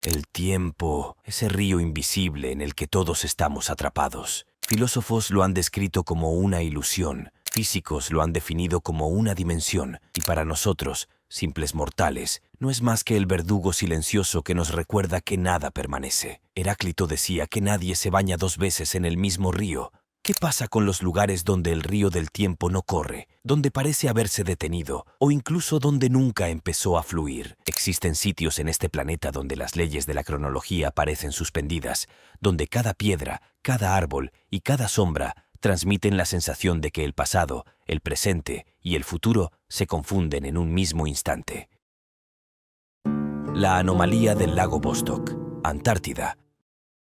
El tiempo, ese río invisible en el que todos estamos atrapados. Filósofos lo han descrito como una ilusión, físicos lo han definido como una dimensión, y para nosotros, simples mortales, no es más que el verdugo silencioso que nos recuerda que nada permanece. Heráclito decía que nadie se baña dos veces en el mismo río. ¿Qué pasa con los lugares donde el río del tiempo no corre, donde parece haberse detenido, o incluso donde nunca empezó a fluir? Existen sitios en este planeta donde las leyes de la cronología parecen suspendidas, donde cada piedra, cada árbol y cada sombra transmiten la sensación de que el pasado, el presente y el futuro se confunden en un mismo instante. La anomalía del lago Vostok, Antártida.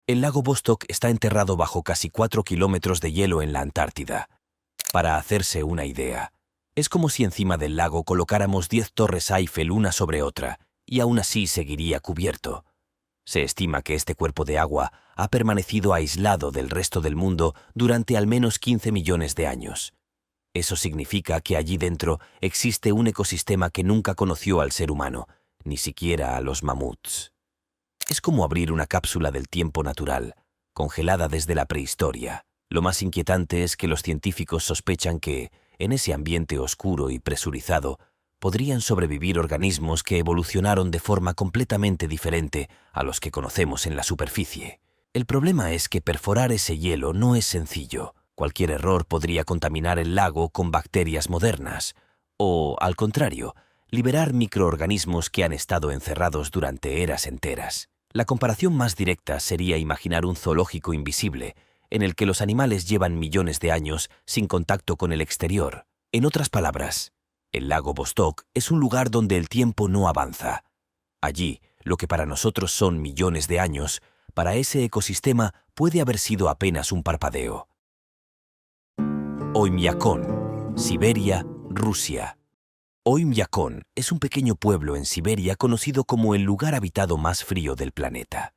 El lago Vostok está enterrado bajo casi 4 kilómetros de hielo en la Antártida. Para hacerse una idea, es como si encima del lago colocáramos 10 torres Eiffel una sobre otra, y aún así seguiría cubierto. Se estima que este cuerpo de agua ha permanecido aislado del resto del mundo durante al menos 15 millones de años. Eso significa que allí dentro existe un ecosistema que nunca conoció al ser humano, ni siquiera a los mamuts. Es como abrir una cápsula del tiempo natural, congelada desde la prehistoria. Lo más inquietante es que los científicos sospechan que, en ese ambiente oscuro y presurizado, podrían sobrevivir organismos que evolucionaron de forma completamente diferente a los que conocemos en la superficie. El problema es que perforar ese hielo no es sencillo. Cualquier error podría contaminar el lago con bacterias modernas, o, al contrario, liberar microorganismos que han estado encerrados durante eras enteras. La comparación más directa sería imaginar un zoológico invisible, en el que los animales llevan millones de años sin contacto con el exterior. En otras palabras, el lago Vostok es un lugar donde el tiempo no avanza. Allí, lo que para nosotros son millones de años, para ese ecosistema puede haber sido apenas un parpadeo. Oymyakon, Siberia, Rusia. Oymyakon es un pequeño pueblo en Siberia conocido como el lugar habitado más frío del planeta.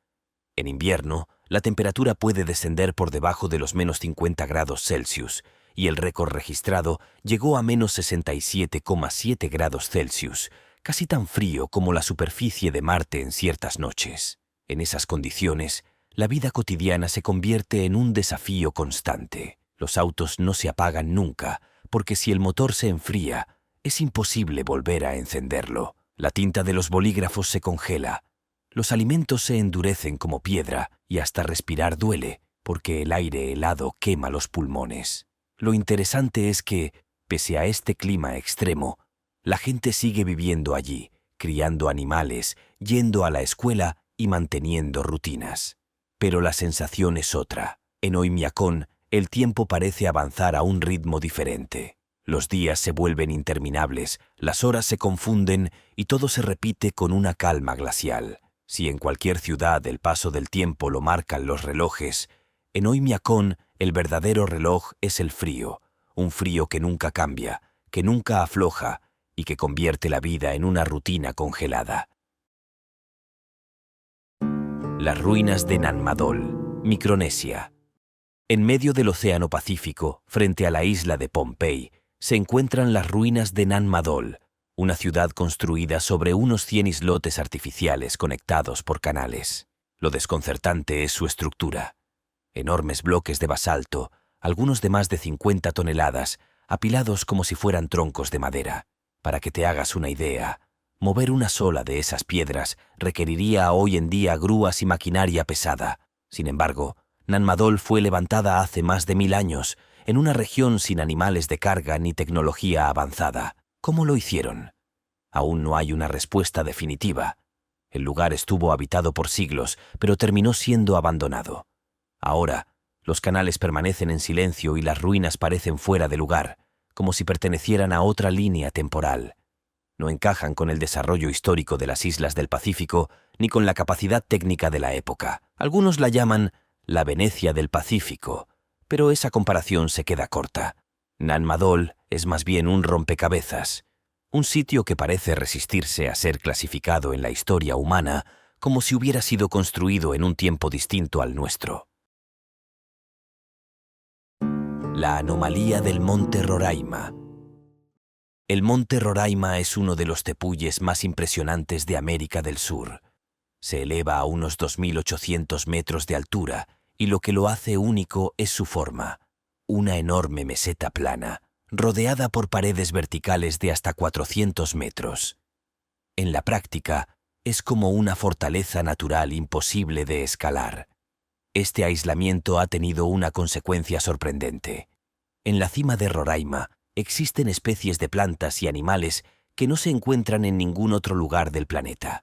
En invierno, la temperatura puede descender por debajo de los menos 50 grados Celsius, y el récord registrado llegó a menos 67,7 grados Celsius, casi tan frío como la superficie de Marte en ciertas noches. En esas condiciones, la vida cotidiana se convierte en un desafío constante. Los autos no se apagan nunca, porque si el motor se enfría, es imposible volver a encenderlo. La tinta de los bolígrafos se congela. Los alimentos se endurecen como piedra y hasta respirar duele, porque el aire helado quema los pulmones. Lo interesante es que, pese a este clima extremo, la gente sigue viviendo allí, criando animales, yendo a la escuela y manteniendo rutinas. Pero la sensación es otra. En Oymyakon, el tiempo parece avanzar a un ritmo diferente. Los días se vuelven interminables, las horas se confunden y todo se repite con una calma glacial. Si en cualquier ciudad el paso del tiempo lo marcan los relojes, en Oymyakon el verdadero reloj es el frío, un frío que nunca cambia, que nunca afloja y que convierte la vida en una rutina congelada. Las ruinas de Nanmadol, Micronesia. En medio del Océano Pacífico, frente a la isla de Pohnpei, se encuentran las ruinas de Nanmadol, una ciudad construida sobre unos 100 islotes artificiales conectados por canales. Lo desconcertante es su estructura. Enormes bloques de basalto, algunos de más de 50 toneladas, apilados como si fueran troncos de madera. Para que te hagas una idea, mover una sola de esas piedras requeriría hoy en día grúas y maquinaria pesada. Sin embargo, Nanmadol fue levantada hace más de 1000 años, en una región sin animales de carga ni tecnología avanzada. ¿Cómo lo hicieron? Aún no hay una respuesta definitiva. El lugar estuvo habitado por siglos, pero terminó siendo abandonado. Ahora, los canales permanecen en silencio y las ruinas parecen fuera de lugar, como si pertenecieran a otra línea temporal. No encajan con el desarrollo histórico de las islas del Pacífico ni con la capacidad técnica de la época. Algunos la llaman la Venecia del Pacífico, pero esa comparación se queda corta. Nanmadol es más bien un rompecabezas, un sitio que parece resistirse a ser clasificado en la historia humana como si hubiera sido construido en un tiempo distinto al nuestro. La anomalía del Monte Roraima. El Monte Roraima es uno de los tepuyes más impresionantes de América del Sur. Se eleva a unos 2.800 metros de altura y lo que lo hace único es su forma. Una enorme meseta plana, rodeada por paredes verticales de hasta 400 metros. En la práctica, es como una fortaleza natural imposible de escalar. Este aislamiento ha tenido una consecuencia sorprendente. En la cima de Roraima existen especies de plantas y animales que no se encuentran en ningún otro lugar del planeta.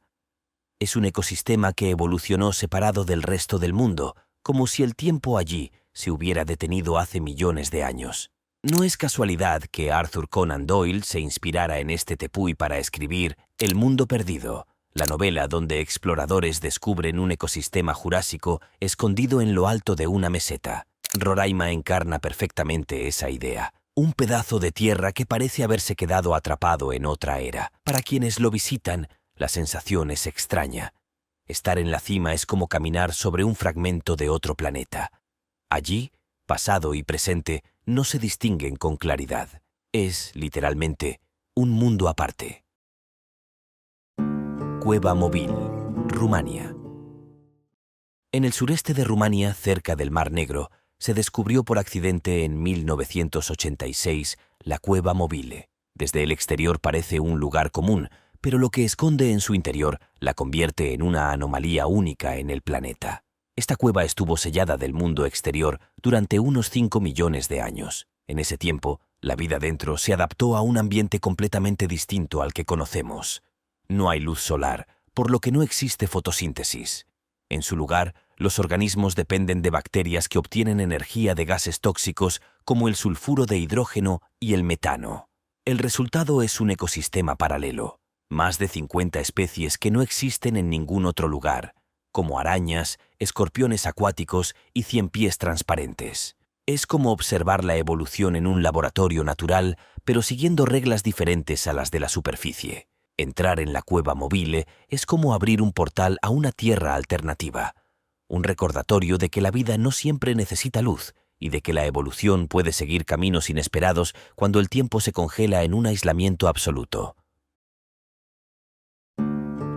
Es un ecosistema que evolucionó separado del resto del mundo, como si el tiempo allí se hubiera detenido hace millones de años. No es casualidad que Arthur Conan Doyle se inspirara en este tepuy para escribir El mundo perdido, la novela donde exploradores descubren un ecosistema jurásico escondido en lo alto de una meseta. Roraima encarna perfectamente esa idea. Un pedazo de tierra que parece haberse quedado atrapado en otra era. Para quienes lo visitan, la sensación es extraña. Estar en la cima es como caminar sobre un fragmento de otro planeta. Allí, pasado y presente no se distinguen con claridad. Es, literalmente, un mundo aparte. Cueva Mobil, Rumania. En el sureste de Rumania, cerca del Mar Negro, se descubrió por accidente en 1986 la Cueva Mobile. Desde el exterior parece un lugar común, pero lo que esconde en su interior la convierte en una anomalía única en el planeta. Esta cueva estuvo sellada del mundo exterior durante unos 5 millones de años. En ese tiempo, la vida dentro se adaptó a un ambiente completamente distinto al que conocemos. No hay luz solar, por lo que no existe fotosíntesis. En su lugar, los organismos dependen de bacterias que obtienen energía de gases tóxicos como el sulfuro de hidrógeno y el metano. El resultado es un ecosistema paralelo. Más de 50 especies que no existen en ningún otro lugar, como arañas, escorpiones acuáticos y ciempiés transparentes. Es como observar la evolución en un laboratorio natural, pero siguiendo reglas diferentes a las de la superficie. Entrar en la Cueva Mobile es como abrir un portal a una tierra alternativa, un recordatorio de que la vida no siempre necesita luz y de que la evolución puede seguir caminos inesperados cuando el tiempo se congela en un aislamiento absoluto.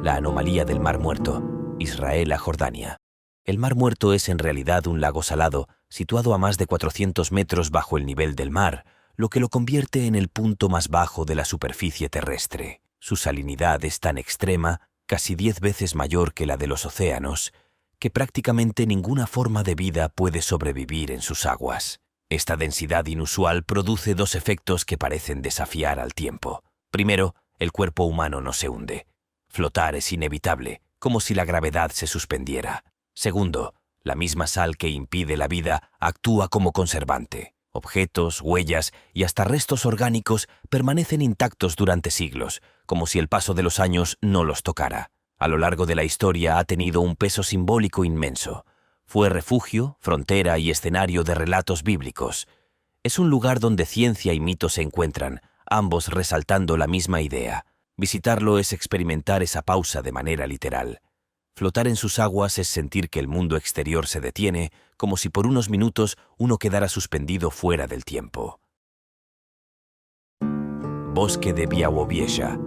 La anomalía del Mar Muerto, Israel a Jordania. El Mar Muerto es en realidad un lago salado, situado a más de 400 metros bajo el nivel del mar, lo que lo convierte en el punto más bajo de la superficie terrestre. Su salinidad es tan extrema, casi 10 veces mayor que la de los océanos, que prácticamente ninguna forma de vida puede sobrevivir en sus aguas. Esta densidad inusual produce dos efectos que parecen desafiar al tiempo. Primero, el cuerpo humano no se hunde. Flotar es inevitable, como si la gravedad se suspendiera. Segundo, la misma sal que impide la vida actúa como conservante. Objetos, huellas y hasta restos orgánicos permanecen intactos durante siglos, como si el paso de los años no los tocara. A lo largo de la historia ha tenido un peso simbólico inmenso. Fue refugio, frontera y escenario de relatos bíblicos. Es un lugar donde ciencia y mito se encuentran, ambos resaltando la misma idea. Visitarlo es experimentar esa pausa de manera literal. Flotar en sus aguas es sentir que el mundo exterior se detiene, como si por unos minutos uno quedara suspendido fuera del tiempo. Bosque de Białowieża.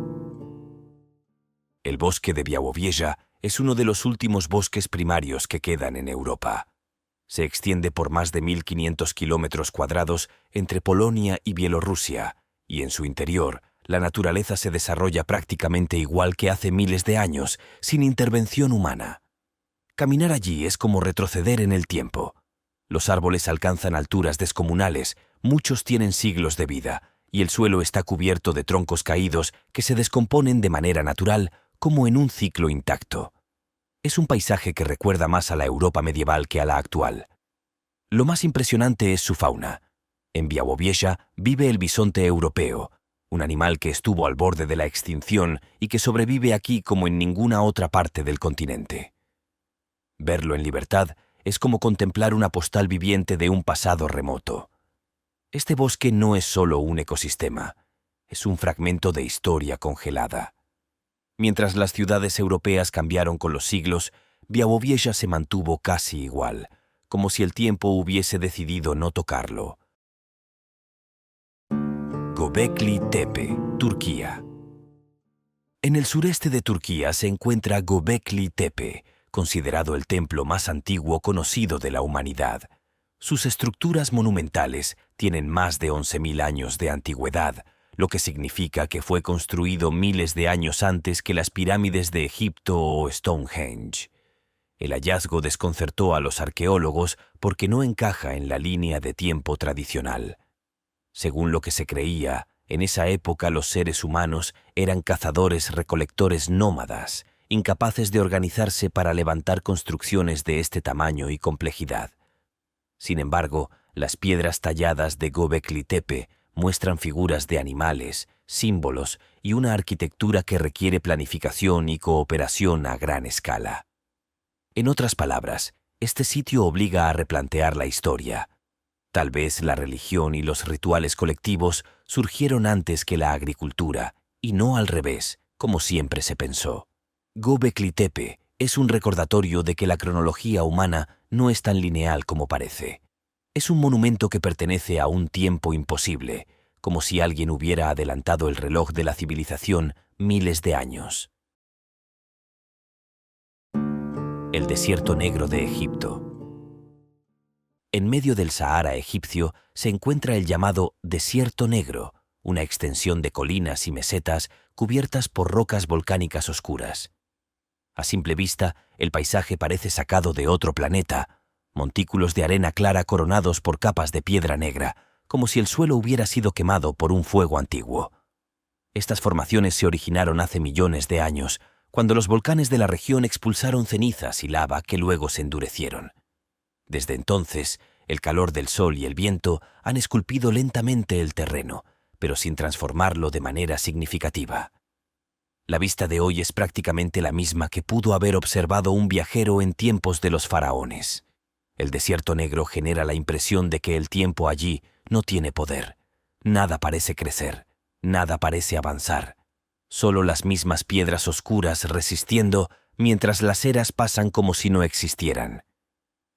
El bosque de Białowieża es uno de los últimos bosques primarios que quedan en Europa. Se extiende por más de 1.500 kilómetros cuadrados entre Polonia y Bielorrusia, y en su interior, la naturaleza se desarrolla prácticamente igual que hace miles de años, sin intervención humana. Caminar allí es como retroceder en el tiempo. Los árboles alcanzan alturas descomunales, muchos tienen siglos de vida, y el suelo está cubierto de troncos caídos que se descomponen de manera natural, como en un ciclo intacto. Es un paisaje que recuerda más a la Europa medieval que a la actual. Lo más impresionante es su fauna. En Białowieża vive el bisonte europeo, un animal que estuvo al borde de la extinción y que sobrevive aquí como en ninguna otra parte del continente. Verlo en libertad es como contemplar una postal viviente de un pasado remoto. Este bosque no es solo un ecosistema, es un fragmento de historia congelada. Mientras las ciudades europeas cambiaron con los siglos, Białowieża se mantuvo casi igual, como si el tiempo hubiese decidido no tocarlo. Göbekli Tepe, Turquía. En el sureste de Turquía se encuentra Göbekli Tepe, considerado el templo más antiguo conocido de la humanidad. Sus estructuras monumentales tienen más de 11.000 años de antigüedad, lo que significa que fue construido miles de años antes que las pirámides de Egipto o Stonehenge. El hallazgo desconcertó a los arqueólogos porque no encaja en la línea de tiempo tradicional. Según lo que se creía, en esa época los seres humanos eran cazadores-recolectores nómadas, incapaces de organizarse para levantar construcciones de este tamaño y complejidad. Sin embargo, las piedras talladas de Göbekli Tepe muestran figuras de animales, símbolos y una arquitectura que requiere planificación y cooperación a gran escala. En otras palabras, este sitio obliga a replantear la historia. Tal vez la religión y los rituales colectivos surgieron antes que la agricultura, y no al revés, como siempre se pensó. Göbekli Tepe es un recordatorio de que la cronología humana no es tan lineal como parece. Es un monumento que pertenece a un tiempo imposible, como si alguien hubiera adelantado el reloj de la civilización miles de años. El desierto negro de Egipto. En medio del Sahara egipcio se encuentra el llamado Desierto Negro, una extensión de colinas y mesetas cubiertas por rocas volcánicas oscuras. A simple vista, el paisaje parece sacado de otro planeta, montículos de arena clara coronados por capas de piedra negra, como si el suelo hubiera sido quemado por un fuego antiguo. Estas formaciones se originaron hace millones de años, cuando los volcanes de la región expulsaron cenizas y lava que luego se endurecieron. Desde entonces, el calor del sol y el viento han esculpido lentamente el terreno, pero sin transformarlo de manera significativa. La vista de hoy es prácticamente la misma que pudo haber observado un viajero en tiempos de los faraones. El desierto negro genera la impresión de que el tiempo allí no tiene poder. Nada parece crecer, nada parece avanzar. Solo las mismas piedras oscuras resistiendo mientras las eras pasan como si no existieran.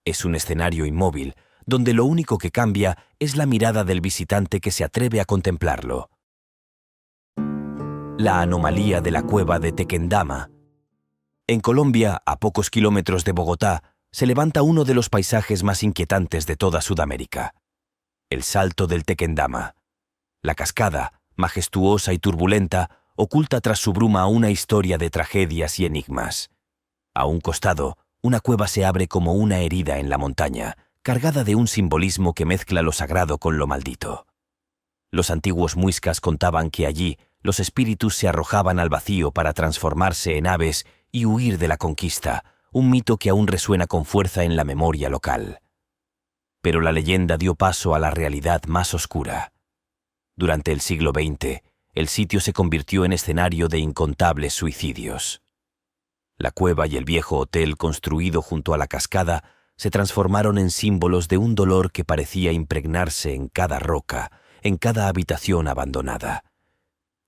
Es un escenario inmóvil, donde lo único que cambia es la mirada del visitante que se atreve a contemplarlo. La anomalía de la cueva de Tequendama. En Colombia, a pocos kilómetros de Bogotá, se levanta uno de los paisajes más inquietantes de toda Sudamérica. El Salto del Tequendama. La cascada, majestuosa y turbulenta, oculta tras su bruma una historia de tragedias y enigmas. A un costado, una cueva se abre como una herida en la montaña, cargada de un simbolismo que mezcla lo sagrado con lo maldito. Los antiguos muiscas contaban que allí los espíritus se arrojaban al vacío para transformarse en aves y huir de la conquista, un mito que aún resuena con fuerza en la memoria local. Pero la leyenda dio paso a la realidad más oscura. Durante el siglo XX, el sitio se convirtió en escenario de incontables suicidios. La cueva y el viejo hotel construido junto a la cascada se transformaron en símbolos de un dolor que parecía impregnarse en cada roca, en cada habitación abandonada.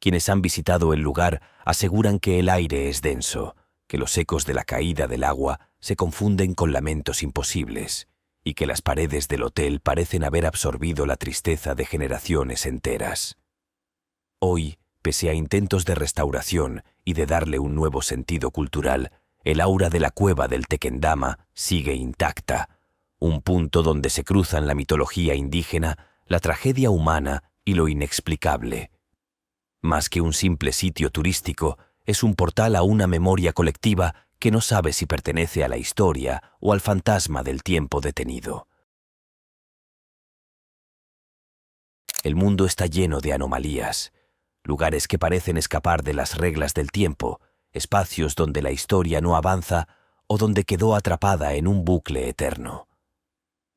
Quienes han visitado el lugar aseguran que el aire es denso, que los ecos de la caída del agua se confunden con lamentos imposibles, y que las paredes del hotel parecen haber absorbido la tristeza de generaciones enteras. Hoy, pese a intentos de restauración y de darle un nuevo sentido cultural, el aura de la cueva del Tequendama sigue intacta, un punto donde se cruzan la mitología indígena, la tragedia humana y lo inexplicable. Más que un simple sitio turístico, es un portal a una memoria colectiva que no sabe si pertenece a la historia o al fantasma del tiempo detenido. El mundo está lleno de anomalías, lugares que parecen escapar de las reglas del tiempo, espacios donde la historia no avanza o donde quedó atrapada en un bucle eterno.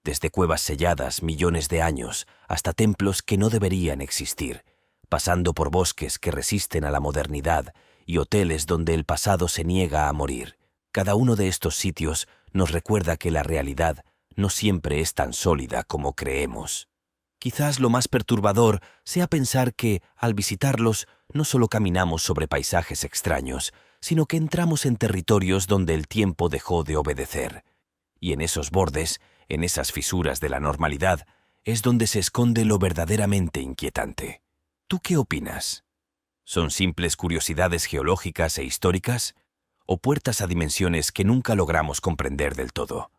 Desde cuevas selladas millones de años hasta templos que no deberían existir, pasando por bosques que resisten a la modernidad y hoteles donde el pasado se niega a morir. Cada uno de estos sitios nos recuerda que la realidad no siempre es tan sólida como creemos. Quizás lo más perturbador sea pensar que, al visitarlos, no solo caminamos sobre paisajes extraños, sino que entramos en territorios donde el tiempo dejó de obedecer. Y en esos bordes, en esas fisuras de la normalidad, es donde se esconde lo verdaderamente inquietante. ¿Tú qué opinas? ¿Son simples curiosidades geológicas e históricas? ¿O puertas a dimensiones que nunca logramos comprender del todo?